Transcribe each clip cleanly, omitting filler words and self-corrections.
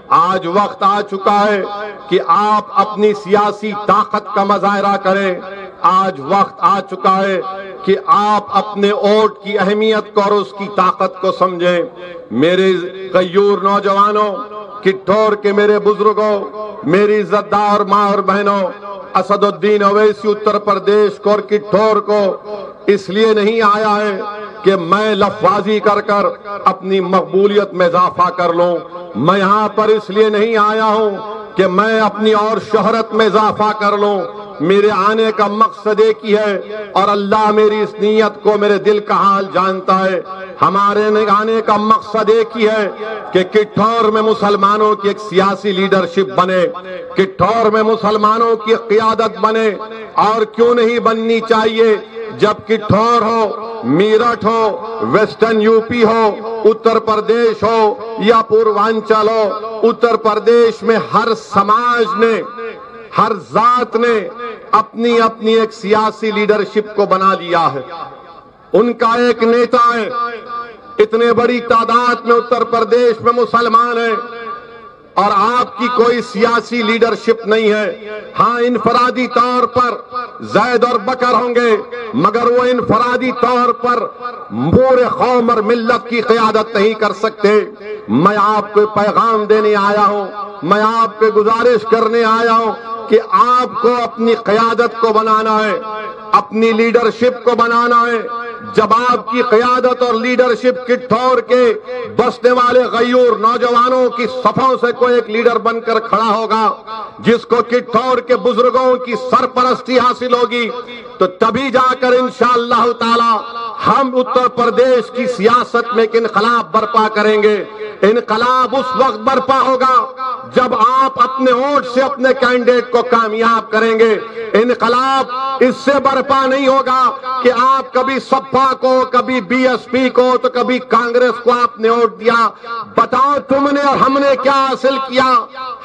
آج وقت آ چکا ہے کہ آپ اپنی سیاسی طاقت کا مظاہرہ کریں. آج وقت آ چکا ہے کہ آپ اپنے ووٹ کی اہمیت کو اور اس کی طاقت کو سمجھیں. میرے غیور نوجوانوں، کٹھور کے میرے بزرگوں، میری عزت دار ماں اور بہنوں، اسد الدین اویسی اتر پردیش کو اور کٹھور کو اس لیے نہیں آیا ہے کہ میں لفظی کر کر اپنی مقبولیت میں اضافہ کر لوں. میں یہاں پر اس لیے نہیں آیا ہوں کہ میں اپنی اور شہرت میں اضافہ کر لوں. میرے آنے کا مقصد ایک ہی ہے اور اللہ میری اس نیت کو، میرے دل کا حال جانتا ہے. ہمارے آنے کا مقصد ایک ہی ہے کہ کٹھور میں مسلمانوں کی ایک سیاسی لیڈرشپ بنے، کٹھور میں مسلمانوں کی قیادت بنے. اور کیوں نہیں بننی چاہیے؟ جب کٹھور ہو، میرٹھ ہو، ویسٹرن یو پی ہو، اتر پردیش ہو یا پوروانچل ہو، اتر پردیش میں ہر سماج نے، ہر ذات نے اپنی اپنی ایک سیاسی لیڈرشپ کو بنا لیا ہے. ان کا ایک نیتا ہے. اتنے بڑی تعداد میں اتر پردیش میں مسلمان ہیں اور آپ کی کوئی سیاسی لیڈرشپ نہیں ہے. ہاں، انفرادی طور پر زید اور بکر ہوں گے، مگر وہ انفرادی طور پر پورے قوم اور ملت کی قیادت نہیں کر سکتے. میں آپ کو پیغام دینے آیا ہوں، میں آپ کو گزارش کرنے آیا ہوں کہ آپ کو اپنی قیادت کو بنانا ہے، اپنی لیڈرشپ کو بنانا ہے. جب آپ کی قیادت اور لیڈرشپ کٹھور کے بسنے والے غیور نوجوانوں کی صفوں سے کوئی ایک لیڈر بن کر کھڑا ہوگا جس کو کٹھور کے بزرگوں کی سرپرستی حاصل ہوگی، تو تبھی جا کر انشاءاللہ تعالی ہم اتر پردیش کی سیاست میں ایک انقلاب برپا کریں گے. انقلاب اس وقت برپا ہوگا جب آپ اپنے ووٹ سے اپنے کینڈیڈیٹ کو کامیاب کریں گے. انقلاب اس سے برپا نہیں ہوگا کہ آپ کبھی سپا کو، کبھی بی ایس پی کو، تو کبھی کانگریس کو آپ نے ووٹ دیا. بتاؤ تم نے اور ہم نے کیا حاصل کیا؟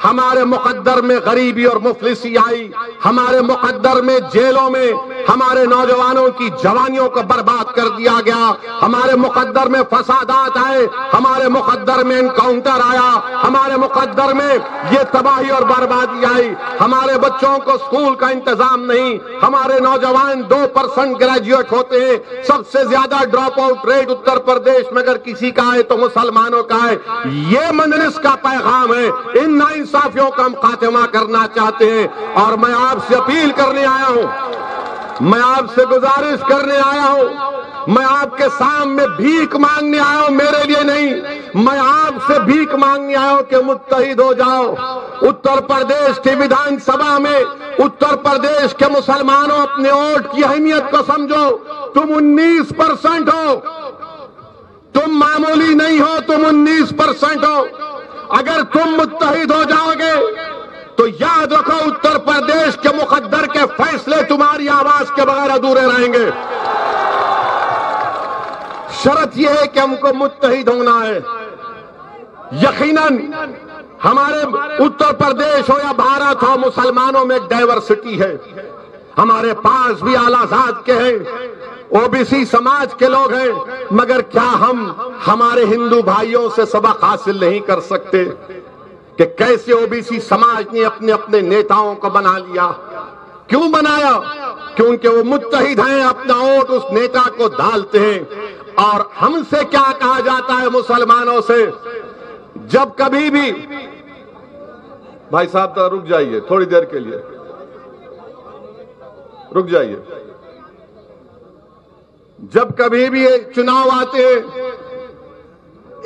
ہمارے مقدر میں غریبی اور مفلسی آئی، ہمارے مقدر میں جیلوں میں ہمارے نوجوانوں کی جوانیوں کو برباد کر دیا گیا، ہمارے مقدر میں فسادات آئے، ہمارے مقدر میں انکاؤنٹر آیا، ہمارے مقدر میں یہ تباہی اور بربادی آئی. ہمارے بچوں کو اسکول کا انتظام نہیں، ہمارے نوجوان 2% گریجویٹ ہوتے ہیں. سب سے زیادہ drop out rate Uttar Pradesh میں اگر کسی کا ہے تو مسلمانوں کا ہے. یہ مجلس کا پیغام ہے. ان ناانصافیوں کا ہم خاتمہ کرنا چاہتے ہیں اور میں آپ سے اپیل کرنے آیا ہوں، میں آپ سے گزارش کرنے آیا ہوں، میں آپ کے سامنے بھیک مانگنے آیا ہوں، میرے لیے نہیں، میں آپ سے بھیک مانگنے آیا ہوں کہ متحد ہو جاؤ. اتر پردیش کی ویدھان سبھا میں اتر پردیش کے مسلمانوں اپنے ووٹ کی اہمیت کو سمجھو. تم 19% ہو، تم معمولی نہیں ہو، تم 19% ہو. اگر تم متحد ہو جاؤ گے تو یاد رکھو اتر پردیش کے مقدر کے فیصلے تمہاری آواز کے بغیر ادھورے رہیں گے. شرط یہ ہے کہ ہم کو متحد ہونا ہے. یقیناً ہمارے اتر پردیش ہو یا بھارت ہو، مسلمانوں میں ایک ڈائیورسٹی ہے. ہمارے پاس بھی اعلیٰ ذات کے ہیں، او بی سی سماج کے لوگ ہیں، مگر کیا ہم ہمارے ہندو بھائیوں سے سبق حاصل نہیں کر سکتے کہ کیسے او بی سی سماج نے اپنے اپنے نیتاؤں کو بنا لیا؟ کیوں بنایا؟ کیونکہ وہ متحد ہیں، اپنا ووٹ اس نیتا کو ڈالتے ہیں. اور ہم سے کیا کہا جاتا ہے مسلمانوں سے؟ جب کبھی بھی بھائی صاحب رک جائیے تھوڑی دیر کے لیے، رک جائیے. جب کبھی بھی چناؤ آتے ہیں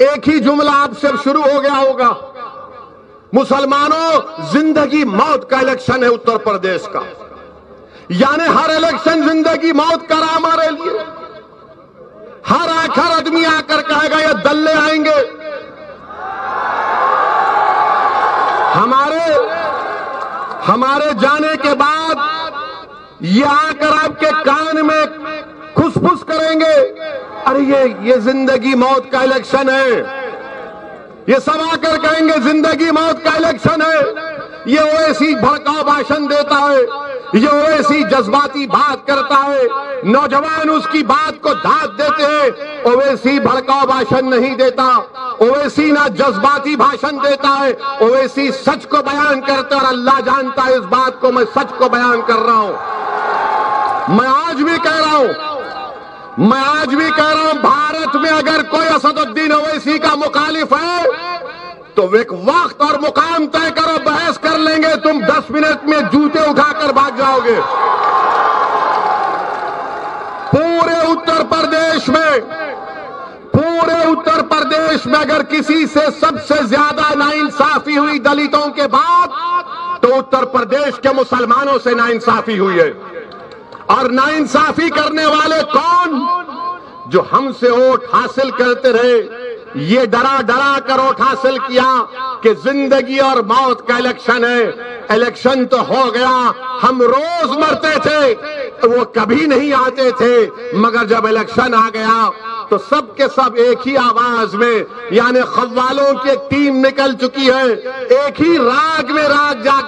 ایک ہی جملہ آپ سے شروع ہو گیا ہوگا، مسلمانوں زندگی موت کا الیکشن ہے اتر پردیش کا. یعنی ہر الیکشن زندگی موت کا رہا ہمارے لیے. ہر آدمی آ کر کہے گا یہ دلے آئیں گے، ہمارے جانے کے بعد یہ آ کر آپ کے کان میں کھس پھس کریں گے، ارے یہ زندگی موت کا الیکشن ہے. یہ سب آ کر کہیں گے زندگی موت کا الیکشن ہے. یہ اویسی بھڑکاؤ بھاشن دیتا ہے، یہ اویسی جذباتی بات کرتا ہے، نوجوان اس کی بات کو دھات دیتے ہیں۔ اویسی بھڑکاؤ بھاشن نہیں دیتا، اویسی نہ جذباتی بھاشن دیتا ہے، اویسی سچ کو بیان کرتا ہے، اور اللہ جانتا ہے اس بات کو، میں سچ کو بیان کر رہا ہوں۔ میں آج بھی کہہ رہا ہوں بھارت میں اگر کوئی اسد الدین اویسی کا مخالف ہے تو ایک وقت اور مقام طے کرو، بحث کر لیں گے، تم 10 منٹ میں جوتے اٹھا کر بھاگ جاؤ گے۔ پورے اتر پردیش میں اگر کسی سے سب سے زیادہ ناانصافی ہوئی دلتوں کے بعد تو اتر پردیش کے مسلمانوں سے ناانصافی ہوئی ہے۔ اور ناانصافی کرنے والے کون؟ جو ہم سے ووٹ حاصل کرتے رہے، یہ ڈرا کر ووٹ حاصل کیا کہ زندگی اور موت کا الیکشن ہے۔ الیکشن تو ہو گیا، ہم روز مرتے تھے، وہ کبھی نہیں آتے تھے، مگر جب الیکشن آ گیا تو سب کے سب ایک ہی آواز میں، یعنی خوالوں کی ایک ٹیم نکل چکی ہے، ایک ہی راگ میں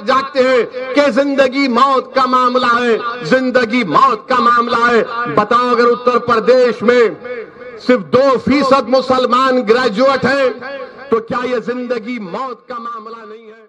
جاگتے ہیں کہ زندگی موت کا معاملہ ہے، زندگی موت کا معاملہ ہے۔ بتاؤ اگر اتر پردیش میں صرف 2% مسلمان گریجویٹ ہیں تو کیا یہ زندگی موت کا معاملہ نہیں ہے؟